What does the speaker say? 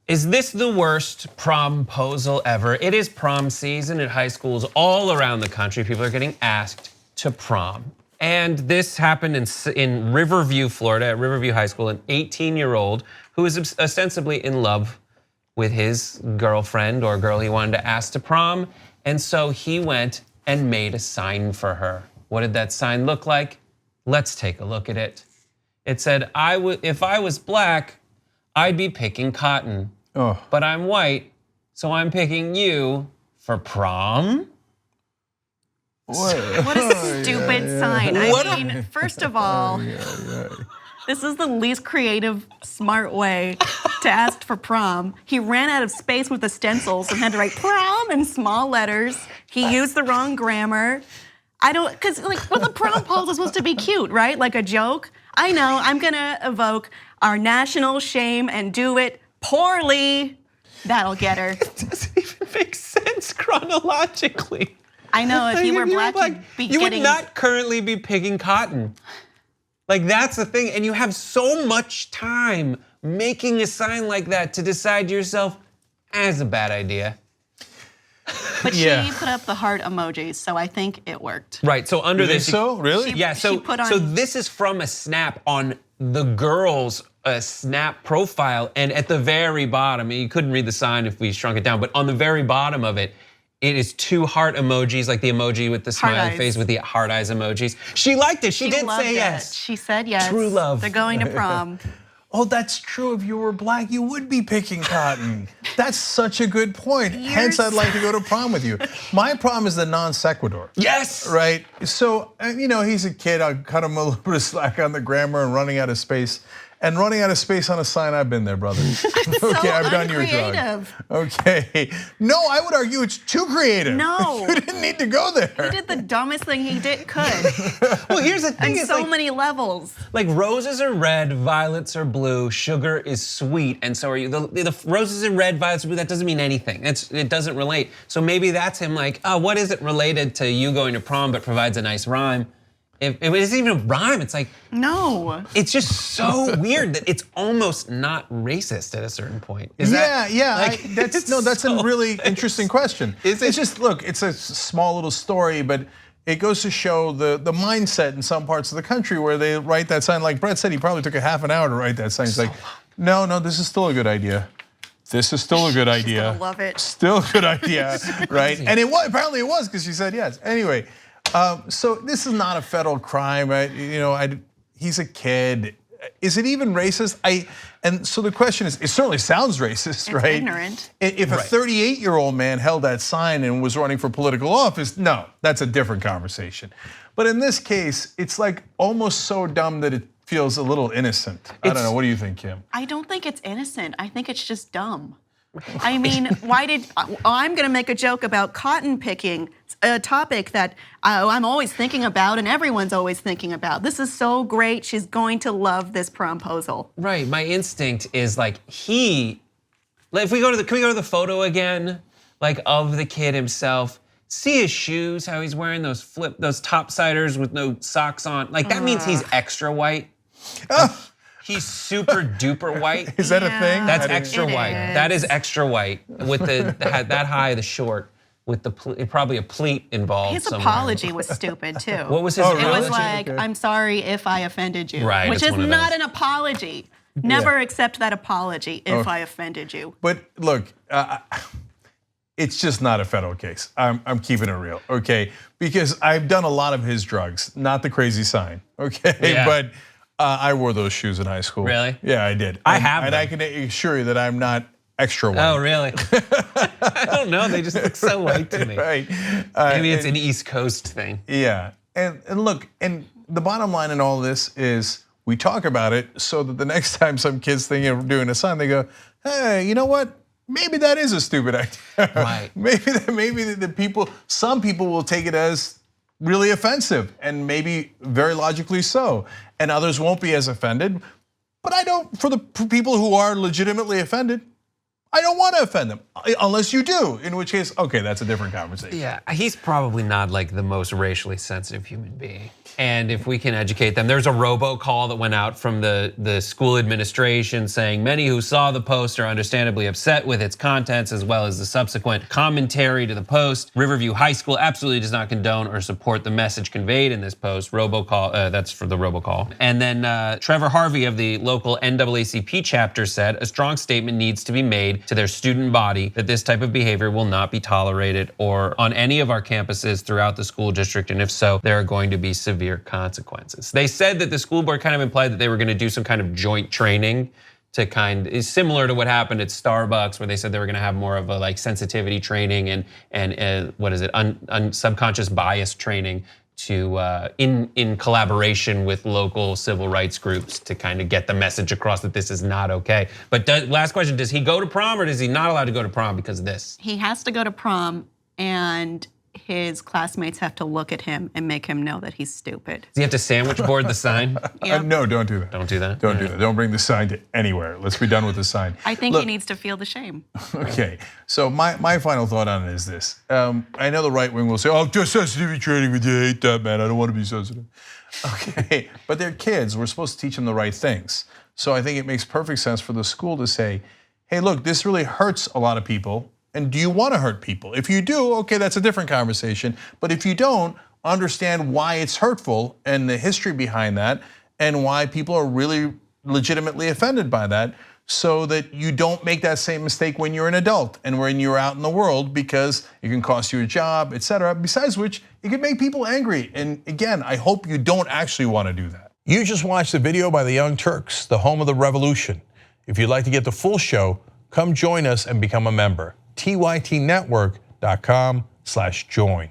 Is this the worst promposal ever? It is prom season at high schools all around the country. People are getting asked to prom. And this happened in Riverview, Florida, at Riverview High School. An 18-year-old who is ostensibly in love with his girlfriend or girl he wanted to ask to prom. And so he went and made a sign for her. What did that sign look like? Let's take a look at it. It said, if I was black, I'd be picking cotton. Oh. But I'm white, so I'm picking you for prom? What a stupid sign. I mean, first of all, this is the least creative, smart way to ask for prom. He ran out of space with the stencils and had to write prom in small letters. He used the wrong grammar. Because the promposal is supposed to be cute, right? Like a joke. I know, I'm gonna evoke our national shame and do it poorly. That'll get her. It doesn't even make sense chronologically. I know, if you were black, you would not currently be picking cotton. Like, that's the thing, and you have so much time making a sign like that to decide to yourself, that's a bad idea. But she put up the heart emojis, so I think it worked. Right, so under this. So, really? Yeah, so this is from a snap on the girl's Snap profile, and at the very bottom, you couldn't read the sign if we shrunk it down, but on the very bottom of it, it is 2 heart emojis, like the emoji with the smiley face with the heart eyes emojis. She liked it, she did say yes. She said yes. True love. They're going to prom. Oh, that's true. If you were black, you would be picking cotton. That's such a good point. Hence, I'd like to go to prom with you. My problem is the non sequitur. Yes. Right. So, he's a kid. I'll cut him a little bit of slack on the grammar and running out of space. And running out of space on a sign, I've been there, brother. Okay, I've done your drug. Okay. No, I would argue it's too creative. No. You didn't need to go there. He did the dumbest thing he could. Well, here's the thing. On so many levels. Like, roses are red, violets are blue, sugar is sweet, and so are you. The roses are red, violets are blue, that doesn't mean anything. It doesn't relate. So maybe that's him like, oh, what is it related to you going to prom but provides a nice rhyme? If it isn't even a rhyme, it's like, no. It's just so weird that it's almost not racist at a certain point. That's a really interesting question. It's just, look, it's a small little story, but it goes to show the mindset in some parts of the country where they write that sign. Like Brett said, he probably took a half an hour to write that sign. He's like, no, this is still a good idea. This is still a good idea. She's gonna love it. Still a good idea, right? And apparently it was because she said yes. Anyway. So this is not a federal crime, right? He's a kid. Is it even racist? And so the question is, it certainly sounds racist, it's right? Ignorant. If a 38-year-old man held that sign and was running for political office, no, that's a different conversation. But in this case, it's like almost so dumb that it feels a little innocent. I don't know, what do you think, Kim? I don't think it's innocent. I think it's just dumb. I mean, I'm gonna make a joke about cotton picking, a topic that I'm always thinking about and everyone's always thinking about. This is so great, she's going to love this promposal. Right, my instinct is like can we go to the photo again? Like of the kid himself, see his shoes, how he's wearing those topsiders with no socks on. Like that means he's extra white. He's super duper white. Is that a thing? That's extra white. That is extra white with that high, the short, with probably a pleat involved. His somewhere. apology was stupid too. What was his apology? It was like, I'm sorry if I offended you. Right, which is not an apology. Never accept that apology if I offended you. But look, it's just not a federal case. I'm keeping it real, okay? Because I've done a lot of his drugs, not the crazy sign, okay? Yeah. But I wore those shoes in high school. Really? Yeah, I did. I have and them. I can assure you that I'm not extra white. Oh, really? I don't know. They just look so white to me. Right. Maybe it's an East Coast thing. Yeah. And look, and the bottom line in all this is we talk about it so that the next time some kids think of doing a sign, they go, hey, you know what? Maybe that is a stupid idea. Right. Maybe some people will take it as really offensive, and maybe very logically so, and others won't be as offended. But for the people who are legitimately offended, I don't want to offend them, unless you do, in which case, okay, that's a different conversation. Yeah, he's probably not like the most racially sensitive human being. And if we can educate them, there's a robocall that went out from the school administration saying many who saw the post are understandably upset with its contents as well as the subsequent commentary to the post. Riverview High School absolutely does not condone or support the message conveyed in this post. Robocall, that's for the robocall. And then Trevor Harvey of the local NAACP chapter said a strong statement needs to be made to their student body that this type of behavior will not be tolerated or on any of our campuses throughout the school district, and if so, there are going to be severe consequences. They said that the school board kind of implied that they were going to do some kind of joint training to is similar to what happened at Starbucks, where they said they were going to have more of a like sensitivity training and what is it, subconscious bias training to in collaboration with local civil rights groups to kind of get the message across that this is not okay. But last question, does he go to prom or is he not allowed to go to prom because of this? He has to go to prom, and his classmates have to look at him and make him know that he's stupid. Does he have to sandwich board the sign? No, don't do that. Don't do that? Don't do that. Don't bring the sign to anywhere. Let's be done with the sign. I think he needs to feel the shame. Okay, so my final thought on it is this. I know the right wing will say, oh, just sensitivity training, but you hate that, man. I don't want to be sensitive. Okay, but they're kids. We're supposed to teach them the right things. So I think it makes perfect sense for the school to say, hey, look, this really hurts a lot of people. And do you want to hurt people? If you do, okay, that's a different conversation. But if you don't, understand why it's hurtful and the history behind that and why people are really legitimately offended by that, so that you don't make that same mistake when you're an adult and when you're out in the world, because it can cost you a job, etc. Besides which, it can make people angry. And again, I hope you don't actually want to do that. You just watched the video by the Young Turks, the home of the revolution. If you'd like to get the full show, come join us and become a member. tytnetwork.com/join.